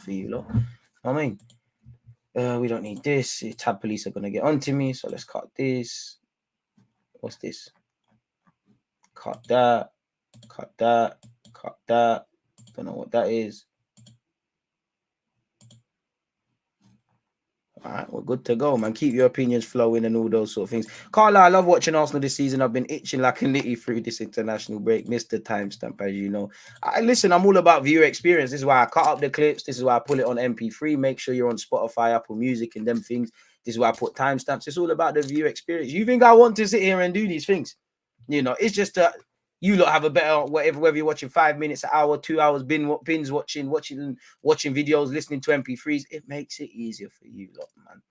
for you, look. I mean, we don't need this. Tab police are going to get onto me, so let's cut this. What's this? Cut that. Cut that. Cut that. Don't know what that is. All right, we're good to go, man. Keep your opinions flowing and all those sort of things. Carla, I love watching Arsenal this season. I've been itching like a nitty through this international break. Missed the timestamp, as you know. Listen, I'm all about viewer experience. This is why I cut up the clips. This is why I pull it on MP3. Make sure you're on Spotify, Apple Music, and them things. This is why I put timestamps. It's all about the viewer experience. You think I want to sit here and do these things? You know, it's just that you lot have a better whether you're watching 5 minutes, an hour, 2 hours, binge watching videos, listening to MP3s. It makes it easier for you lot, man.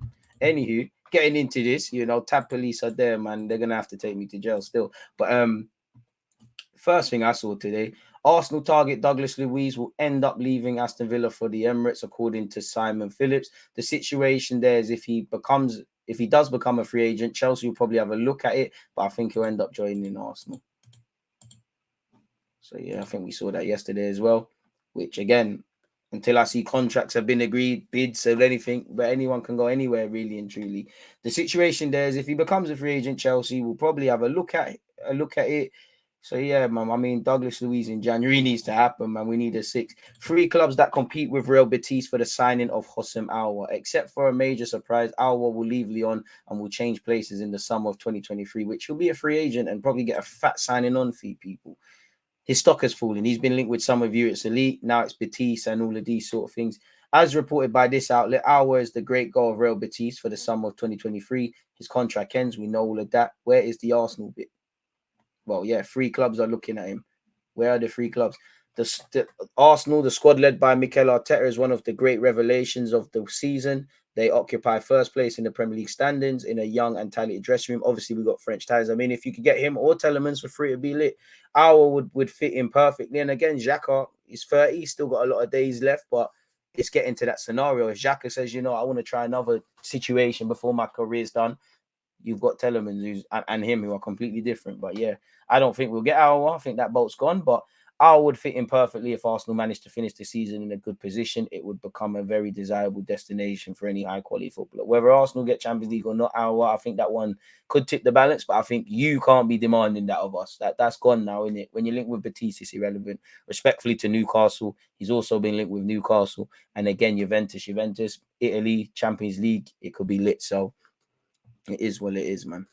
Anywho, getting into this, you know, Tab police are there, man. They're gonna have to take me to jail still. But first thing I saw today, Arsenal target Douglas Luiz will end up leaving Aston Villa for the Emirates, according to Simon Phillips. The situation there is if he does become a free agent, Chelsea will probably have a look at it, but I think he'll end up joining Arsenal. So, yeah, I think we saw that yesterday as well, which, again, until I see contracts have been agreed, bids or anything, but anyone can go anywhere, really and truly. The situation there is if he becomes a free agent, Chelsea will probably have a look at it. So, yeah, man, I mean, Douglas Luiz in January needs to happen, man. We need a 6. 3 clubs that compete with Real Betis for the signing of Houssem Aouar. Except for a major surprise, Aouar will leave Lyon and will change places in the summer of 2023, which will be a free agent and probably get a fat signing on fee, people. His stock has fallen. He's been linked with some of you. It's Elite. Now it's Betis and all of these sort of things. As reported by this outlet, Aouar is the great goal of Real Betis for the summer of 2023. His contract ends. We know all of that. Where is the Arsenal bit? Well, yeah, 3 clubs are looking at him. Where are the 3 clubs? The Arsenal, the squad led by Mikel Arteta, is one of the great revelations of the season. They occupy first place in the Premier League standings in a young and talented dressing room. Obviously, we've got French ties. I mean, if you could get him or Telemans for free, it'd be lit. Aouar would fit in perfectly. And again, Xhaka is 30. He's still got a lot of days left, but it's getting to that scenario. If Xhaka says, you know, I want to try another situation before my career's done, you've got Telemans and him who are completely different. But yeah, I don't think we'll get Aouar. I think that boat's gone. But Aouar would fit in perfectly if Arsenal managed to finish the season in a good position. It would become a very desirable destination for any high-quality footballer. Whether Arsenal get Champions League or not, Aouar, I think that one could tip the balance, but I think you can't be demanding that of us. That's gone now, isn't it? When you link with Betis, it's irrelevant. Respectfully to Newcastle, he's also been linked with Newcastle. And again, Juventus, Italy, Champions League, it could be lit. So it is what it is, man.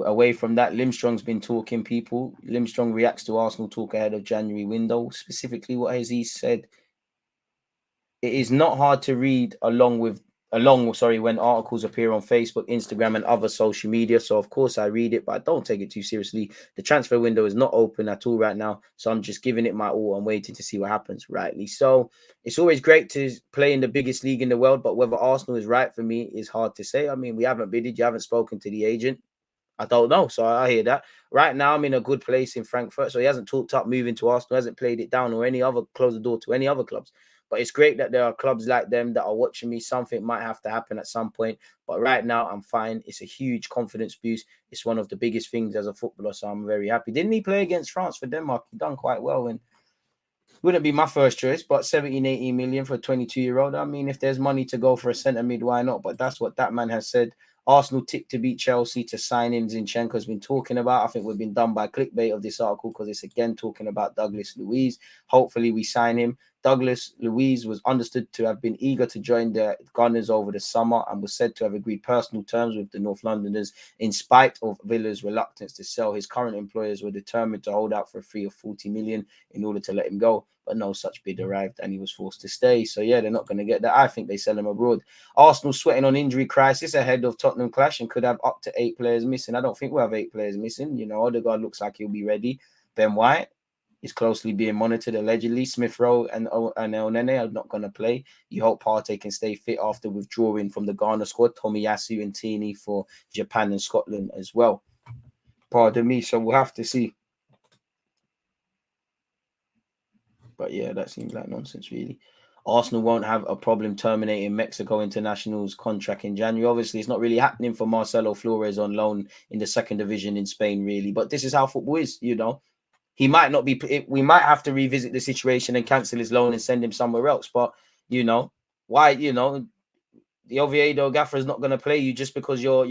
Away from that, Limstrong's been talking, people. Limstrong reacts to Arsenal talk ahead of January window. Specifically, what has he said? It is not hard to read along when articles appear on Facebook, Instagram, and other social media. So, of course, I read it, but I don't take it too seriously. The transfer window is not open at all right now. So I'm just giving it my all. I'm waiting to see what happens, rightly. So it's always great to play in the biggest league in the world, but whether Arsenal is right for me is hard to say. I mean, we haven't bidded. You haven't spoken to the agent. I don't know. So I hear that. Right now, I'm in a good place in Frankfurt. So he hasn't talked up moving to Arsenal, hasn't played it down or closed the door to any other clubs. But it's great that there are clubs like them that are watching me. Something might have to happen at some point. But right now, I'm fine. It's a huge confidence boost. It's one of the biggest things as a footballer. So I'm very happy. Didn't he play against France for Denmark? He done quite well. And wouldn't be my first choice, but 17, 18 million for a 22-year-old. I mean, if there's money to go for a centre mid, why not? But that's what that man has said. Arsenal tick to beat Chelsea to sign him. Zinchenko's been talking about. I think we've been done by clickbait of this article because it's again talking about Douglas Luiz. Hopefully we sign him. Douglas Luiz was understood to have been eager to join the Gunners over the summer and was said to have agreed personal terms with the North Londoners. In spite of Villa's reluctance to sell, his current employers were determined to hold out for a fee of 40 million in order to let him go. But no such bid arrived and he was forced to stay. So, yeah, they're not going to get that. I think they sell him abroad. Arsenal sweating on injury crisis ahead of Tottenham clash and could have up to 8 players missing. I don't think we'll have 8 players missing. You know, Odegaard looks like he'll be ready. Ben White is closely being monitored, allegedly. Smith Rowe and El Nene are not going to play. You hope Partey can stay fit after withdrawing from the Ghana squad. Tomiyasu and Tini for Japan and Scotland as well. Pardon me. So we'll have to see. But yeah, that seems like nonsense, really. Arsenal won't have a problem terminating Mexico International's contract in January. Obviously, it's not really happening for Marcelo Flores on loan in the second division in Spain, really. But this is how football is, you know. he might not be. We might have to revisit the situation and cancel his loan and send him somewhere else. But why? The Oviedo gaffer is not going to play you just because you're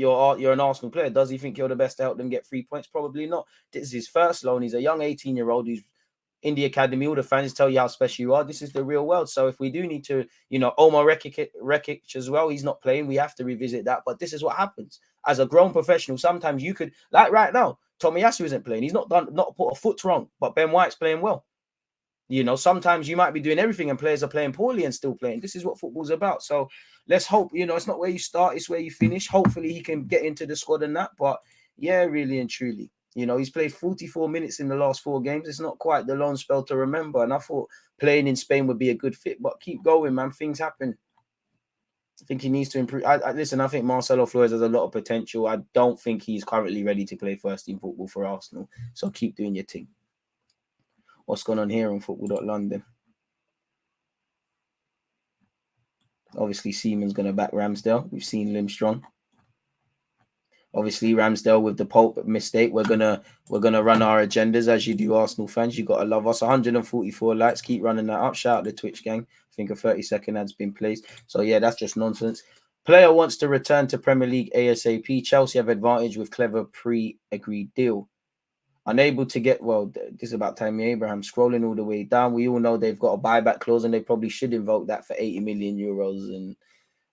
an Arsenal player. Does he think you're the best to help them get 3 points? Probably not. This is his first loan. He's a young 18-year-old who's in the academy. All the fans tell you how special you are. This is the real world. So if we do need to, Omar Rekic as well, he's not playing. We have to revisit that. But this is what happens. As a grown professional, sometimes you could, like right now, Tomiyasu isn't playing. He's not put a foot wrong, but Ben White's playing well. Sometimes you might be doing everything and players are playing poorly and still playing. This is what football's about. So let's hope, it's not where you start, it's where you finish. Hopefully he can get into the squad and that. But yeah, really and truly, he's played 44 minutes in the last 4 games. It's not quite the long spell to remember. And I thought playing in Spain would be a good fit, but keep going, man. Things happen. I think he needs to improve. Listen, I think Marcelo Flores has a lot of potential. I don't think he's currently ready to play first team football for Arsenal. So keep doing your thing. What's going on here on football.london? Obviously, Seaman's going to back Ramsdale. We've seen Limstrong. Obviously, Ramsdale with the Pope mistake. We're gonna run our agendas as you do, Arsenal fans. You got to love us. 144 likes. Keep running that up. Shout out the Twitch gang. I think a 30-second ad's been placed. So yeah, that's just nonsense. Player wants to return to Premier League ASAP. Chelsea have advantage with clever pre-agreed deal. Unable to get, this is about Tammy Abraham. Scrolling all the way down. We all know they've got a buyback clause and they probably should invoke that for 80 million euros. And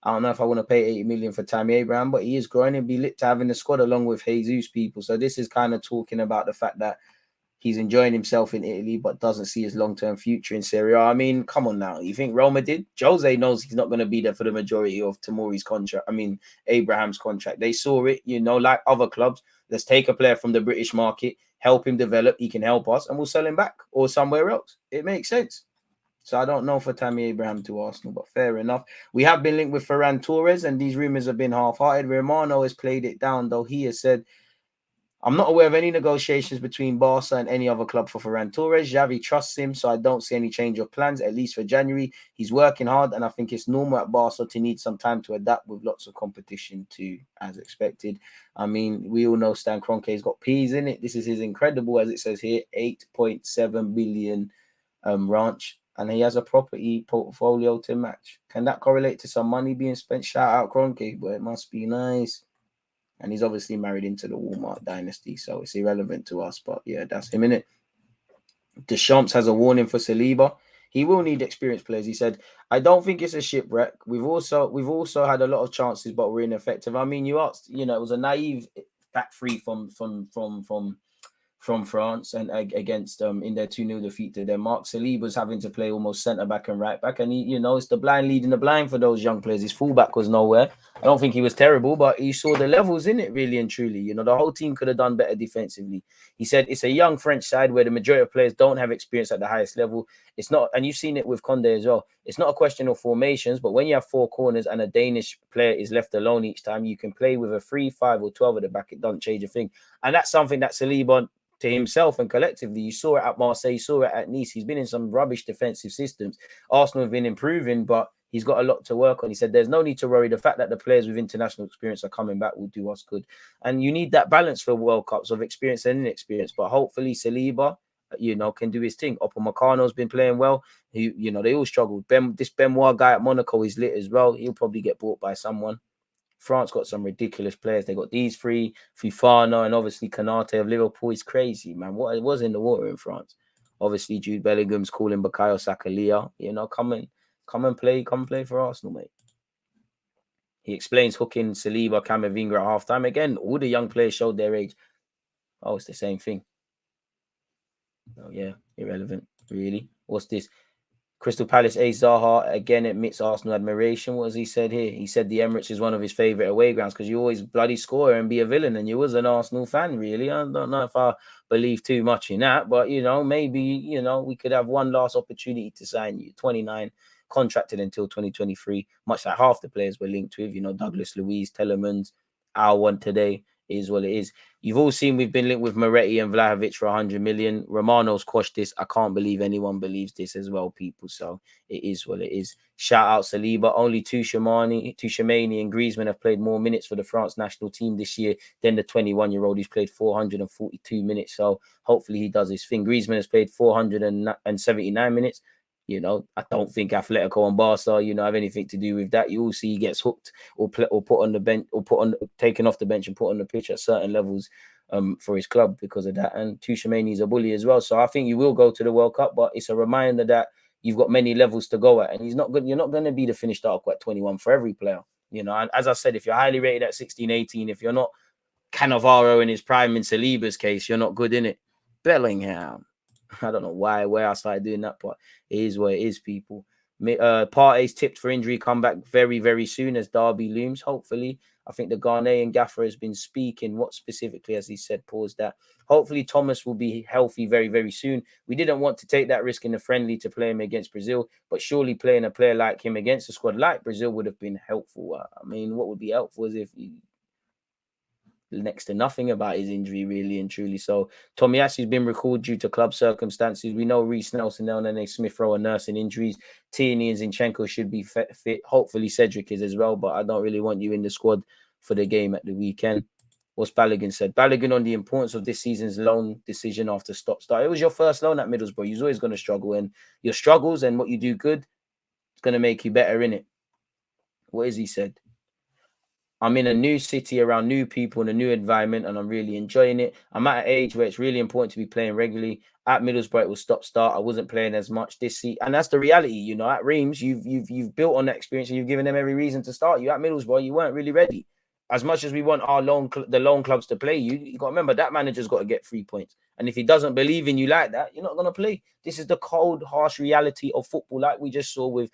I don't know if I want to pay 80 million for Tammy Abraham, but he is growing and be lit to having the squad along with Jesus people. So this is kind of talking about the fact that he's enjoying himself in Italy, but doesn't see his long-term future in Serie A. I mean, come on now. You think Roma did? Jose knows he's not going to be there for the majority of Abraham's contract. They saw it, like other clubs. Let's take a player from the British market, help him develop. He can help us and we'll sell him back or somewhere else. It makes sense. So I don't know for Tammy Abraham to Arsenal, but fair enough. We have been linked with Ferran Torres, and these rumours have been half-hearted. Romano has played it down, though. He has said, I'm not aware of any negotiations between Barca and any other club for Ferran Torres. Xavi trusts him, so I don't see any change of plans, at least for January. He's working hard, and I think it's normal at Barca to need some time to adapt with lots of competition too, as expected. I mean, we all know Stan Kroenke's got peas in it. This is his incredible, as it says here, 8.7 billion ranch. And he has a property portfolio to match. Can that correlate to some money being spent? Shout out Kroenke, but it must be nice. And he's obviously married into the Walmart dynasty, so it's irrelevant to us. But yeah, that's him, innit? Deschamps has a warning for Saliba. He will need experienced players. He said, I don't think it's a shipwreck. We've also had a lot of chances, but we're ineffective. I mean, you asked, it was a naive back three from France and against in their 2-0 defeat to Denmark. Saliba's having to play almost centre back and right back, and he, it's the blind leading the blind for those young players. His fullback was nowhere. I don't think he was terrible, but he saw the levels in it, really and truly. The whole team could have done better defensively. He said it's a young French side where the majority of players don't have experience at the highest level. It's not, and you've seen it with Conde as well. It's not a question of formations, but when you have 4 corners and a Danish player is left alone each time, you can play with a 3, 5, or 12 at the back. It doesn't change a thing, and that's something that Saliba, to himself and collectively, you saw it at Marseille, you saw it at Nice. He's been in some rubbish defensive systems. Arsenal have been improving, but he's got a lot to work on. He said there's no need to worry. The fact that the players with international experience are coming back will do us good. And you need that balance for World Cups of experience and inexperience. But hopefully Saliba, can do his thing. Upamecano's been playing well. They all struggled. This Benoit guy at Monaco is lit as well. He'll probably get bought by someone. France got some ridiculous players. They got these 3, Fofana, and obviously Kanate of Liverpool. Is crazy, man. What it was in the water in France. Obviously, Jude Bellingham's calling Bukayo Saka Leah. Come and play for Arsenal, mate. He explains hooking Saliba, Camavinga at halftime. Again, all the young players showed their age. Oh, it's the same thing. Oh, yeah, irrelevant, really. What's this? Crystal Palace ace Zaha again admits Arsenal admiration. What has he said here? He said the Emirates is one of his favourite away grounds because you always bloody score and be a villain, and you was an Arsenal fan, really. I don't know if I believe too much in that, but, maybe, we could have one last opportunity to sign you. 29, contracted until 2023, much like half the players were linked with, Douglas Luiz, Telemans, Aouar today. It is what it is. You've all seen we've been linked with Moretti and Vlahovic for 100 million. Romano's quashed this. I can't believe anyone believes this as well, people. So it is what it is. Shout out Saliba. Only Tuchemani and Griezmann have played more minutes for the France national team this year than the 21-year-old who's played 442 minutes. So hopefully he does his thing. Griezmann has played 479 minutes. You know, I don't think Atletico and Barca, have anything to do with that. You all see he gets hooked or put on the bench or taken off the bench and put on the pitch at certain levels for his club because of that. And Tuchemani is a bully as well. So I think you will go to the World Cup, but it's a reminder that you've got many levels to go at. And he's not good. You're not going to be the finished article at 21 for every player. And as I said, if you're highly rated at 16, 18, if you're not Cannavaro in his prime in Saliba's case, you're not good in it. Bellingham. I don't know where I started doing that, but it is what it is, people. Partey's tipped for injury comeback very, very soon as Derby looms, hopefully. I think the Ghanaian gaffer has been speaking. What specifically has he said? Pause that. Hopefully Thomas will be healthy very, very soon. We didn't want to take that risk in the friendly to play him against Brazil, but surely playing a player like him against a squad like Brazil would have been helpful. I mean, what would be helpful is if he next to nothing about his injury, really and truly. So Tomiyasu's been recalled due to club circumstances. We know Reece Nelson, Nene Smith Rowe are nursing injuries. Tierney and Zinchenko should be fit. Hopefully Cedric is as well, but I don't really want you in the squad for the game at the weekend. What's Balogun said? Balogun on the importance of this season's loan decision after stop-start. It was your first loan at Middlesbrough. You're always going to struggle, and your struggles and what you do good is going to make you better in it. What has he said? I'm in a new city around new people in a new environment, and I'm really enjoying it. I'm at an age where it's really important to be playing regularly. At Middlesbrough, it was stop-start. I wasn't playing as much this season, and that's the reality. At Reims, you've built on that experience, and you've given them every reason to start you. At Middlesbrough, you weren't really ready. As much as we want the loan clubs to play you got to remember that manager's got to get 3 points. And if he doesn't believe in you like that, you're not going to play. This is the cold, harsh reality of football, like we just saw with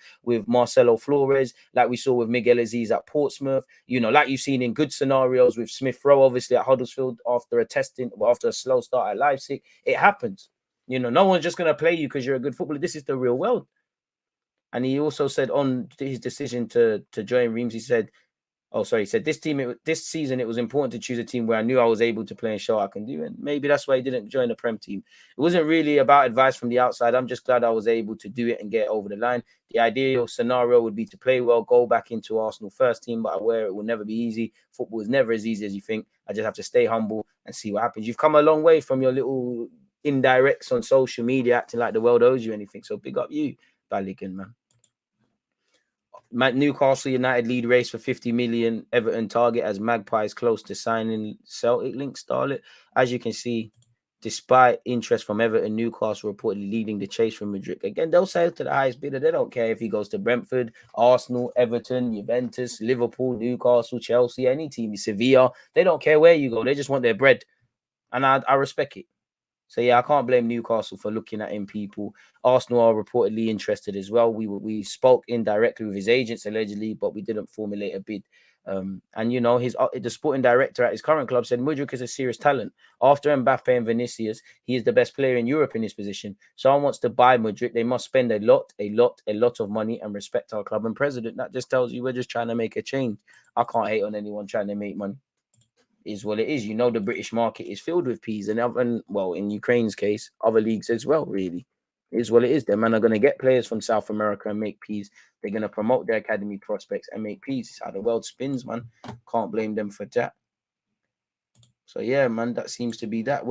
Marcelo Flores, like we saw with Miguel Aziz at Portsmouth, like you've seen in good scenarios with Smith Rowe, obviously at Huddersfield after a slow start at Leipzig. It happens. No one's just going to play you because you're a good footballer. This is the real world. And he also said on his decision to join Reims, he said this season it was important to choose a team where I knew I was able to play and show I can do. And maybe that's why he didn't join the Prem team. It wasn't really about advice from the outside. I'm just glad I was able to do it and get over the line. The ideal scenario would be to play well, go back into Arsenal first team, but aware it will never be easy. Football is never as easy as you think. I just have to stay humble and see what happens. You've come a long way from your little indirects on social media acting like the world owes you anything. So big up you, Balogun, man. Newcastle United lead race for 50 million. Everton target as Magpies close to signing Celtic link Starlet. As you can see, despite interest from Everton, Newcastle reportedly leading the chase from Madrid. Again, they'll sell to the highest bidder. They don't care if he goes to Brentford, Arsenal, Everton, Juventus, Liverpool, Newcastle, Chelsea, any team, Sevilla. They don't care where you go. They just want their bread. And I respect it. So, yeah, I can't blame Newcastle for looking at him, people. Arsenal are reportedly interested as well. We spoke indirectly with his agents, allegedly, but we didn't formulate a bid. And, the sporting director at his current club said Mudryk is a serious talent. After Mbappe and Vinicius, he is the best player in Europe in his position. Someone wants to buy Mudryk. They must spend a lot of money and respect our club and president. That just tells you we're just trying to make a change. I can't hate on anyone trying to make money. Is what it is. The British market is filled with peas, and in Ukraine's case, other leagues as well, really. Is what it is. Them men are going to get players from South America and make peas. They're going to promote their academy prospects and make peas. It's how the world spins, man. Can't blame them for that. So, yeah, man, that seems to be that way.